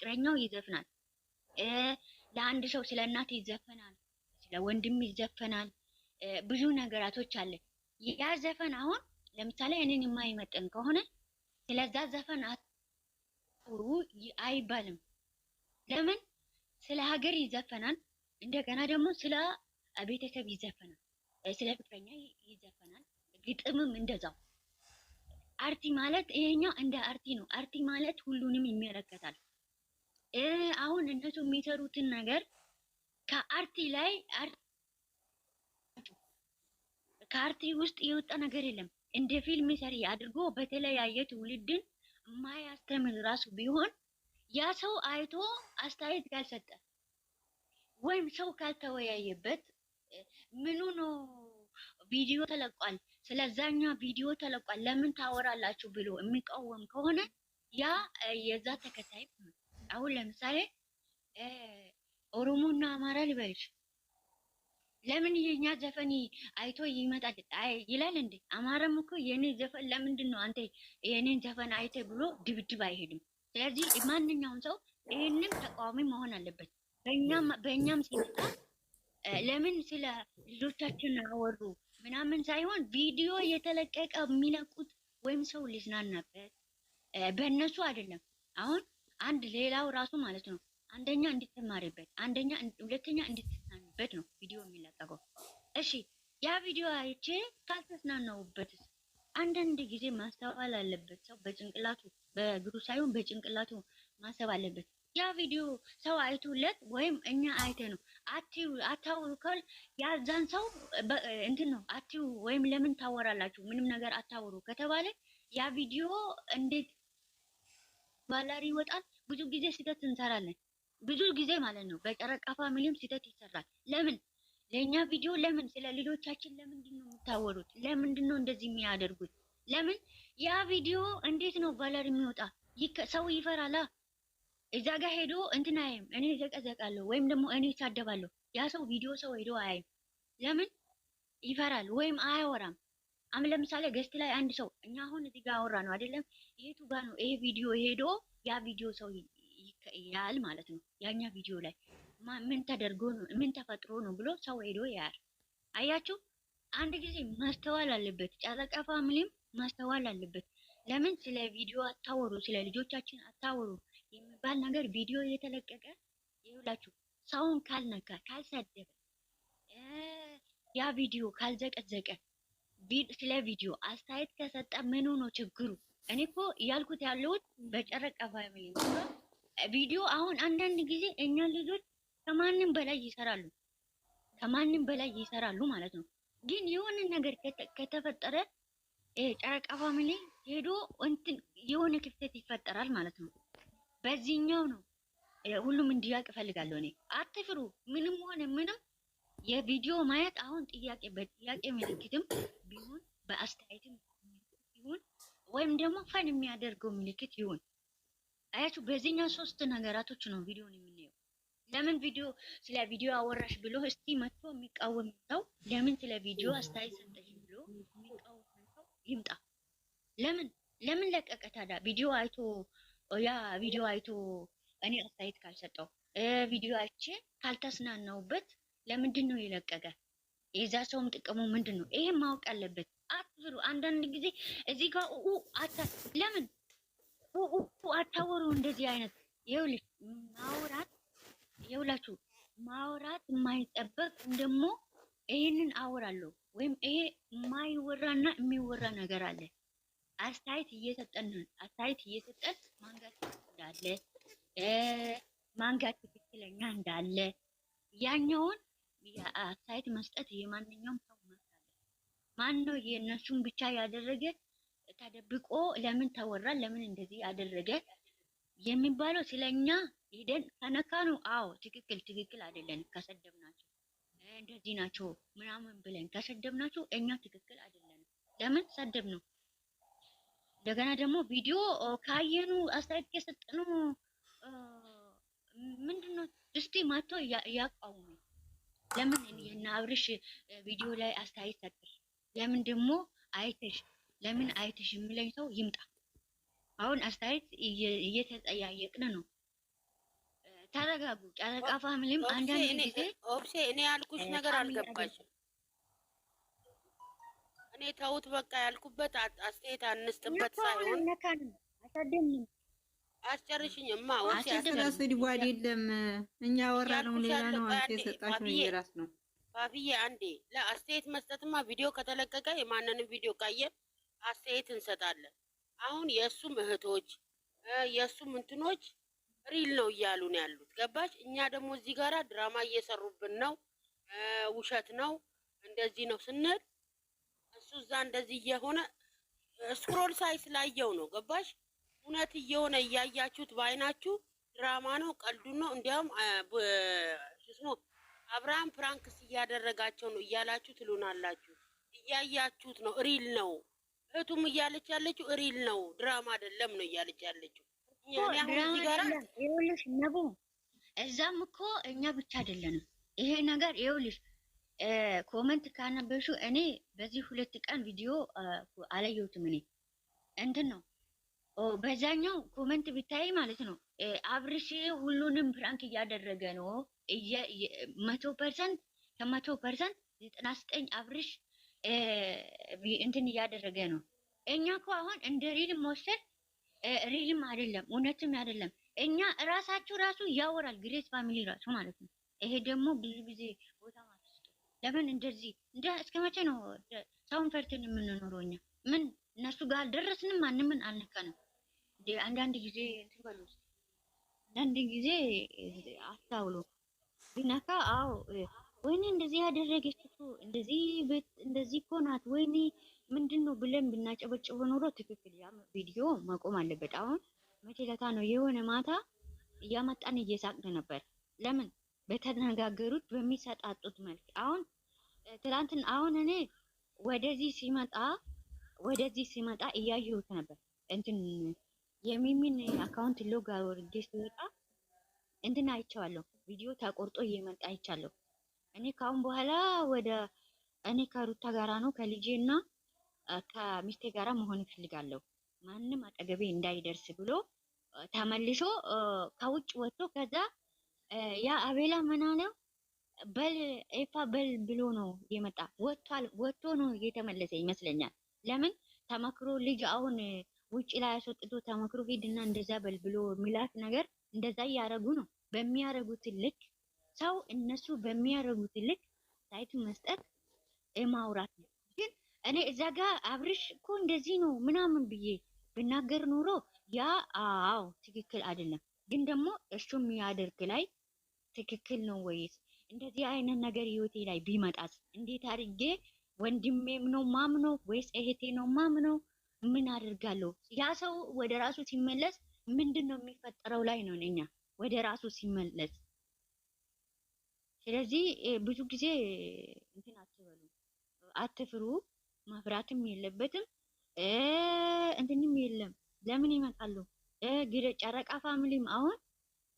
ፍቅረኛው ይዘፍናል። ለአንድ ሰው ስለ እናት ይዘፈናል፣ ስለ ወንድም ይዘፈናል። ብዙ ነገራቶች አለ። ያ ዘፈን አሁን ለምሳሌ እኔን የማይመጥን ከሆነ ስለዛ ዘፈን አትሩ አይባልም። ለምን? ስለ ሀገር ይዘፈናል። እንደገና ደግሞ ስለ ቤተሰብ ይዘፈናል፣ ስለ ፍቅረኛ ይዘፈናል። ግጥምም እንደዛው። አርቲ ማለት ይሄኛው እንደ አርቲ ነው። አርቲ ማለት ሁሉንም ይመለከታል። አሁን እነሱ የሚሰሩትን ነገር ከአርቲ ላይ ከአርቲ ውስጥ የወጣ ነገር የለም። እንደ ፊልም ሰሪ አድርጎ በተለያየ ትውልድን የማያስተምር ራሱ ቢሆን ያ ሰው አይቶ አስተያየት ካልሰጠ ወይም ሰው ካልተወያየበት ምኑ ነው ቪዲዮ ተለቋል፣ ስለዛኛ ቪዲዮ ተለቋል ለምን ታወራላችሁ ብሎ የሚቃወም ከሆነ ያ የዛ ተከታይ ነው። አሁን ለምሳሌ ኦሮሞና አማራ ልበልሽ፣ ለምን የኛ ዘፈን አይቶ ይመጣል ይላል እንዴ? አማራም እኮ የኔ ዘፈን ለምንድን ነው አንተ የኔን ዘፈን አይተ ብሎ ድብድብ አይሄድም። ስለዚህ ማንኛውም ሰው ይሄንን ተቃዋሚ መሆን አለበት። በእኛም ሲመጣ ለምን ስለ ልጆቻችን አወሩ ምናምን ሳይሆን ቪዲዮ የተለቀቀ የሚለቁት ወይም ሰው ሊዝናናበት በእነሱ አይደለም። አሁን አንድ ሌላው ራሱ ማለት ነው አንደኛ እንድትማርበት፣ ሁለተኛ እንድትዝናኑበት ነው ቪዲዮ የሚለቀቀው። እሺ ያ ቪዲዮ አይቼ ካልተዝናናውበት አንዳንድ ጊዜ ማስተዋል አለበት ሰው በጭንቅላቱ በእግሩ ሳይሆን በጭንቅላቱ ማሰብ አለበት። ያ ቪዲዮ ሰው አይቶለት ወይም እኛ አይተ ነው አታውሩ ካል ያዛን ሰው እንትን ነው አትዩ ወይም ለምን ታወራላችሁ ምንም ነገር አታውሩ ከተባለ ያ ቪዲዮ እንዴት ባላሪ ይወጣል። ብዙ ጊዜ ስህተት እንሰራለን፣ ብዙ ጊዜ ማለት ነው። በጨረቃ ፋሚሊም ስህተት ይሰራል። ለምን ለኛ ቪዲዮ ለምን ስለ ልጆቻችን ለምንድን ነው የምታወሩት? ለምንድን ነው እንደዚህ የሚያደርጉት? ለምን ያ ቪዲዮ እንዴት ነው ባላሪ የሚወጣ? ሰው ይፈራላ። እዛ ጋር ሄዶ እንትን አይም እኔ ዘቀዘቃለሁ ወይም ደግሞ እኔ ሳደባለሁ። ያ ሰው ቪዲዮ ሰው ሄዶ አይም። ለምን ይፈራል ወይም አያወራም? ለምሳሌ ገስት ላይ አንድ ሰው እኛ አሁን እዚህ ጋር አወራ ነው አይደለም? የቱ ጋር ነው ይሄ ቪዲዮ ሄዶ ያ ቪዲዮ ሰው ያል ማለት ነው። ያኛ ቪዲዮ ላይ ምን ተደርጎ ነው ምን ተፈጥሮ ነው ብሎ ሰው ሄዶ ያያል። አያችሁ፣ አንድ ጊዜ ማስተዋል አለበት። ጨረቃ ፋሚሊም ማስተዋል አለበት። ለምን ስለ ቪዲዮ አታወሩ፣ ስለ ልጆቻችን አታወሩ የሚባል ነገር ቪዲዮ የተለቀቀ ይውላችሁ። ሰውን ካልነካ ካልሰደበ ያ ቪዲዮ ካልዘቀዘቀ ስለ ቪዲዮ አስተያየት ከሰጠ ምን ነው ችግሩ? እኔ እኮ እያልኩት ያለሁት በጨረቃ ፋሚሊ ቪዲዮ አሁን አንዳንድ ጊዜ እኛ ልጆች ከማንም በላይ ይሰራሉ ማለት ነው። ግን የሆነ ነገር ከተፈጠረ ጨረቃ ፋሚሊ ሄዶ እንትን የሆነ ክፍተት ይፈጠራል ማለት ነው። በዚህኛው ነው ሁሉም እንዲያውቅ እፈልጋለሁ። እኔ አትፍሩ፣ ምንም ሆነ ምንም የቪዲዮ ማየት አሁን ጥያቄ በጥያቄ ምልክትም ቢሆን በአስተያየትም ቢሆን ወይም ደግሞ ፈን የሚያደርገው ምልክት ይሁን። አያችሁ፣ በዚህኛው ሶስት ነገራቶች ነው ቪዲዮን የምናየው። ለምን ቪዲዮ ስለ ቪዲዮ አወራሽ ብሎ እስቲ መጥቶ የሚቃወም ሰው ለምን ስለ ቪዲዮ አስተያየት ሰጠሽ ብሎ የሚቃወም ሰው ይምጣ። ለምን ለቀቀ ታዲያ? ቪዲዮ አይቶ እኔ አስተያየት ካልሰጠው ቪዲዮ አይቼ ካልተስናናውበት ለምንድን ነው የለቀቀ? የዛ ሰውም ጥቅሙ ምንድን ነው? ይሄ ማወቅ አለበት። አትፍሩ። አንዳንድ ጊዜ እዚህ ጋር ለምን አታወሩ? እንደዚህ አይነት ይኸውላችሁ ማውራት የማይጠበቅ ደግሞ ይሄንን አወራለሁ ወይም ይሄ የማይወራና የሚወራ ነገር አለ። አስተያየት እየሰጠን ማንጋት እንዳለ ማንጋት ትክክለኛ እንዳለ ያኛውን አስተያየት መስጠት የማንኛውም ሰው መብት አለ። ማን ነው የእነሱን ብቻ ያደረገ ተደብቆ ለምን ተወራ ለምን እንደዚህ ያደረገ የሚባለው? ስለኛ ሄደን ከነካ ነው። አዎ ትክክል አይደለም። ከሰደብናቸው እንደዚህ ናቸው ምናምን ብለን ከሰደብናቸው እኛ ትክክል አይደለም። ለምን ሰደብ ነው? እንደገና ደግሞ ቪዲዮ ካየኑ አስተያየት ከሰጠኑ ምንድነው እስቲ ማቶ ያቃውሙ። ለምን የና አብርሽ ቪዲዮ ላይ አስተያየት ሰጠሽ? ለምን ደግሞ አይተሽ የሚለኝ ሰው ይምጣ። አሁን አስተያየት እየተጠያየቅን ነው። ተረጋጉ። ጨረቃ ፋሚሊም አንዳንድ ጊዜ ኦብሴ እኔ ያልኩሽ ነገር አልገባሽም። እኔ ተውት በቃ ያልኩበት አስተያየት አንስጥበት ሳይሆን አሳደምንም አስጨርሽኝማ። ኦብሴ ስድቡ አይደለም እኛ ወራነው ሌላ ነው። አንተ የሰጣችሁ የራስ ነው። ፋፊዬ አንዴ ለአስተያየት መስጠትማ ቪዲዮ ከተለቀቀ የማንንም ቪዲዮ ካየን አስተያየት እንሰጣለን። አሁን የእሱም እህቶች የእሱም እንትኖች ሪል ነው እያሉ ነው ያሉት። ገባሽ? እኛ ደግሞ እዚህ ጋራ ድራማ እየሰሩብን ነው፣ ውሸት ነው፣ እንደዚህ ነው ስንል እሱ እዛ እንደዚህ እየሆነ ስክሮል ሳይ ስላየው ነው። ገባሽ? እውነት እየሆነ እያያችሁት በአይናችሁ ድራማ ነው፣ ቀልዱ ነው። እንዲያውም አብርሃም ፕራንክስ እያደረጋቸው ነው እያላችሁ ትሉናላችሁ። እያያችሁት ነው፣ ሪል ነው። እህቱም እያለች ያለችው ሪል ነው፣ ድራማ አይደለም ነው እያለች ያለችው። ይኸውልሽ ነቡ እዛም እኮ እኛ ብቻ አይደለንም ይሄ ነገር። ይኸውልሽ ኮመንት ካነበሹ እኔ በዚህ 2 ቀን ቪዲዮ አላየሁትም። እኔ እንትን ነው በዛኛው ኮመንት ቢታይ ማለት ነው አብርሽ ሁሉንም ፕራንክ እያደረገ ነው 100% ከ100% 99 አብርሽ እንትን እያደረገ ነው። እኛ እኮ አሁን እንደ ሪል መወሰድ ሪልም አይደለም እውነትም አይደለም። እኛ ራሳችሁ ራሱ ያወራል ግሬስ ፋሚሊ ራሱ ማለት ነው። ይሄ ደግሞ ብዙ ጊዜ ቦታ ማለት ነው። ለምን እንደዚህ እስከ መቼ ነው ሰውን ፈርተን የምንኖረው? እኛ ምን እነሱ ጋር አልደረስንም፣ ማንምን አልነካንም። አንዳንድ ጊዜ እንትን በሉ፣ አንዳንድ ጊዜ አታውሉ ቢነካ አዎ ወይኔ እንደዚህ ያደረገች እኮ እንደዚህ እኮ ናት ወይኔ ምንድን ነው ብለን ብናጨበጭበው ኖሮ ትክክል ያ ቪዲዮ መቆም አለበት። አሁን መቼ ለታ ነው የሆነ ማታ እያመጣን እየሳቅን ነበር። ለምን በተነጋገሩት በሚሰጣጡት መልክ። አሁን ትላንትን አሁን እኔ ወደዚህ ሲመጣ እያየሁት ነበር። እንትን የሚሚን አካውንት ሎግ አድርጌ ሲወጣ እንትን አይቼዋለሁ። ቪዲዮ ተቆርጦ እየመጣ አይቻለሁ። እኔ ካሁን በኋላ እኔ ከሩታ ጋራ ነው ከልጄ እና ከሚስቴ ጋራ መሆን እፈልጋለሁ፣ ማንም አጠገቤ እንዳይደርስ ብሎ ተመልሶ ከውጭ ወጥቶ ከዛ ያ አቤላ ምን አለው በል ኤፋ በል ብሎ ነው የመጣ። ወጥቶ ነው የተመለሰ ይመስለኛል። ለምን ተመክሮ ልጅ አሁን ውጭ ላይ አስወጥቶ ተመክሮ ሂድና እንደዛ በል ብሎ ሚላት ነገር እንደዛ እያደረጉ ነው። በሚያደርጉት ልክ ሰው እነሱ በሚያደርጉት ልክ ሳይት መስጠት ማውራት ነው። ግን እኔ እዛ ጋር አብርሽ እኮ እንደዚህ ነው ምናምን ብዬ ብናገር ኖሮ ያ አዎ ትክክል አይደለም። ግን ደግሞ እሱ የሚያደርግ ላይ ትክክል ነው ወይስ እንደዚህ አይነት ነገር ህይወቴ ላይ ቢመጣስ እንዴት አድርጌ ወንድሜም ነው ማምነው ወይስ እህቴ ነው ማምነው ምን አደርጋለሁ? ያ ሰው ወደ ራሱ ሲመለስ ምንድን ነው የሚፈጠረው ላይ ነው እኛ ወደ ራሱ ሲመለስ። ስለዚህ ብዙ ጊዜ እንትን አትበሉ፣ አትፍሩ። መፍራትም የለበትም እንትንም የለም። ለምን ይመጣሉ? ጨረቃ ፋሚሊም አሁን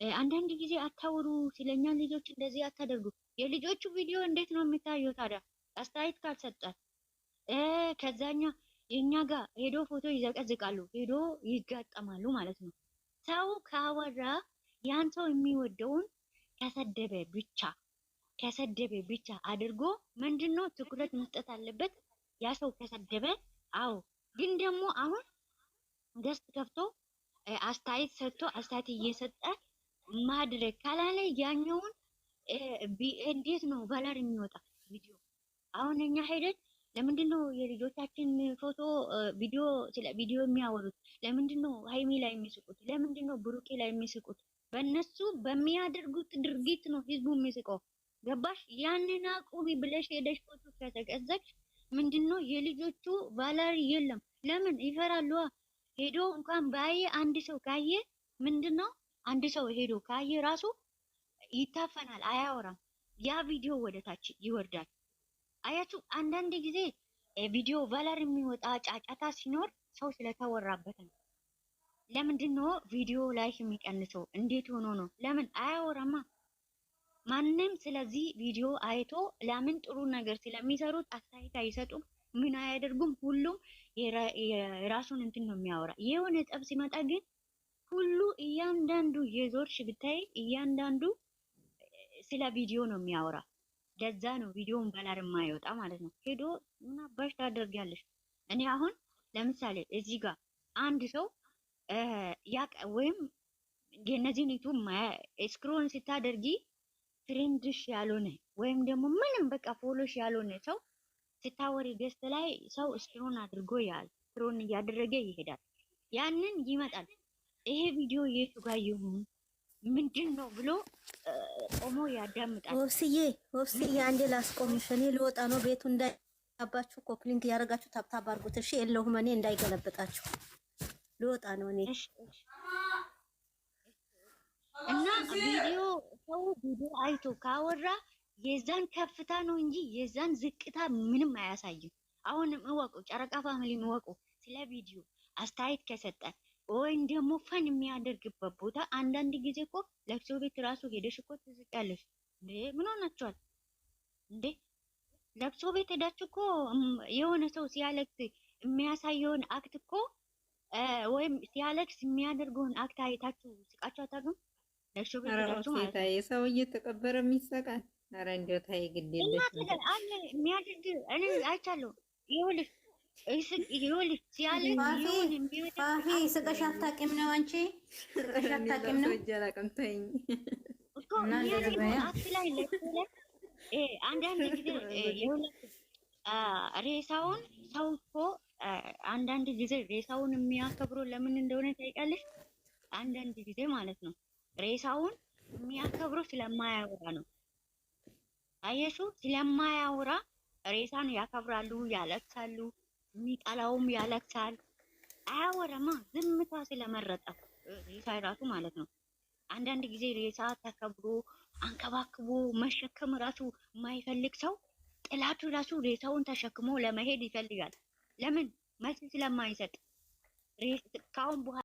አንዳንድ ጊዜ አታውሩ፣ ስለኛ ልጆች እንደዚህ አታደርጉ። የልጆቹ ቪዲዮ እንዴት ነው የሚታየው ታዲያ? አስተያየት ካልሰጠ ከዛኛ የኛ ጋር ሄዶ ፎቶ ይዘቀዝቃሉ፣ ሄዶ ይጋጠማሉ ማለት ነው። ሰው ካወራ ያን ሰው የሚወደውን ከሰደበ ብቻ አድርጎ ምንድነው ትኩረት መስጠት አለበት። ያ ሰው ከሰደበ አዎ። ግን ደግሞ አሁን ገስት ከፍቶ አስተያየት ሰጥቶ አስተያየት እየሰጠ ማድረግ ካላለ ያኛውን እንዴት ነው ቫላር የሚወጣ ቪዲዮ? አሁን እኛ ሄደን ለምንድን ነው የልጆቻችን ፎቶ ስለ ቪዲዮ የሚያወሩት? ለምንድን ነው ሃይሚ ላይ የሚስቁት? ለምንድን ነው ብሩኬ ላይ የሚስቁት? በእነሱ በሚያደርጉት ድርጊት ነው ህዝቡ የሚስቀው። ገባሽ? ያንን አቁሚ ብለሽ ሄደሽ ፎቶ ከተቀዘቅሽ ምንድነው የልጆቹ ቫላሪ የለም። ለምን ይፈራሉ? ሄዶ እንኳን ባየ አንድ ሰው ካየ ምንድነው አንድ ሰው ሄዶ ካየ ራሱ ይታፈናል፣ አያወራም። ያ ቪዲዮ ወደታች ይወርዳል። አያችሁ፣ አንዳንድ ጊዜ ቪዲዮ ቫላሪ የሚወጣ ጫጫታ ሲኖር ሰው ስለተወራበት ነው። ለምንድን ነው ቪዲዮ ላይ የሚቀንሰው? እንዴት ሆኖ ነው? ለምን አያወራማ? ማንም ስለዚህ ቪዲዮ አይቶ ለምን ጥሩ ነገር ስለሚሰሩት አስተያየት አይሰጡም? ምን አያደርጉም? ሁሉም የራሱን እንትን ነው የሚያወራ። የሆነ ጠብ ሲመጣ ግን ሁሉ እያንዳንዱ የዞርሽ ብታይ እያንዳንዱ ስለ ቪዲዮ ነው የሚያወራ። ለዛ ነው ቪዲዮውን በላር የማይወጣ ማለት ነው። ሄዶ ምን አባሽ ታደርጊያለሽ? እኔ አሁን ለምሳሌ እዚህ ጋር አንድ ሰው ወይም የነዚህን ዩቱብ ስክሮል ስታደርጊ ፍሬንድሽ ያልሆነ ወይም ደግሞ ምንም በቃ ፎሎሽ ያልሆነ ሰው ስታወሪ ገስት ላይ ሰው ስክሮል አድርጎ ያል ስክሮል እያደረገ ይሄዳል። ያንን ይመጣል። ይሄ ቪዲዮ የቱ ጋር ይሁን ምንድን ነው ብሎ ቆሞ ያዳምጣል። ወፍስዬ አንዴ ላስቆምሽ። እኔ ልወጣ ነው። ቤቱ እንዳያባችሁ ኮፕሊንግ ያደረጋችሁ ታብታብ አድርጉት። እሺ የለሁም እኔ እንዳይገለብጣችሁ ልወጣ ነው እኔ እና ቪዲዮ ሰው ቪዲዮ አይቶ ካወራ የዛን ከፍታ ነው እንጂ የዛን ዝቅታ ምንም አያሳይም። አሁንም እወቁ፣ ጨረቃ ፋሚሊን እወቁ። ስለ ቪዲዮ አስተያየት ከሰጠ ወይም ደግሞ ፈን የሚያደርግበት ቦታ አንዳንድ ጊዜ እኮ ለቅሶ ቤት ራሱ ሄደሽ እኮ ትዝቂያለሽ እንዴ? ምን ሆናችኋል እንዴ? ለቅሶ ቤት ሄዳችሁ እኮ የሆነ ሰው ሲያለቅስ የሚያሳየውን አክት እኮ ወይም ሲያለቅስ የሚያደርገውን አክት አይታችሁ ስቃችሁ አታውቁም? ለቅሶ ቤት ሄዳችሁ ማለት ነው። ሰው እየተቀበረ የሚሰቃል። ኧረ እንደው ታይ ግድ የለሽ አለ የሚያደርግ እኔ አይቻለሁ። ይኸውልሽ ፋፊ ስቀሽ አታውቂም ነው አንቺ ስቀሽ አታውቂም ነው አንዳንድ ጊዜ ሬሳውን ሰው እኮ አንዳንድ ጊዜ ሬሳውን የሚያከብረው ለምን እንደሆነ ታውቂያለሽ? አንዳንድ ጊዜ ማለት ነው ሬሳውን የሚያከብረው ስለማያወራ ነው። አየሹ ስለማያወራ ሬሳን ያከብራሉ፣ ያለቅሳሉ። የሚጠላውም ያለቅሳል። አያወራማ ዝምታ ስለመረጠ ሬሳ ራሱ ማለት ነው። አንዳንድ ጊዜ ሬሳ ተከብሮ አንከባክቦ መሸከም ራሱ የማይፈልግ ሰው ጥላቱ ራሱ ሬሳውን ተሸክሞ ለመሄድ ይፈልጋል። ለምን? መልስ ስለማይሰጥ ካሁን በኋላ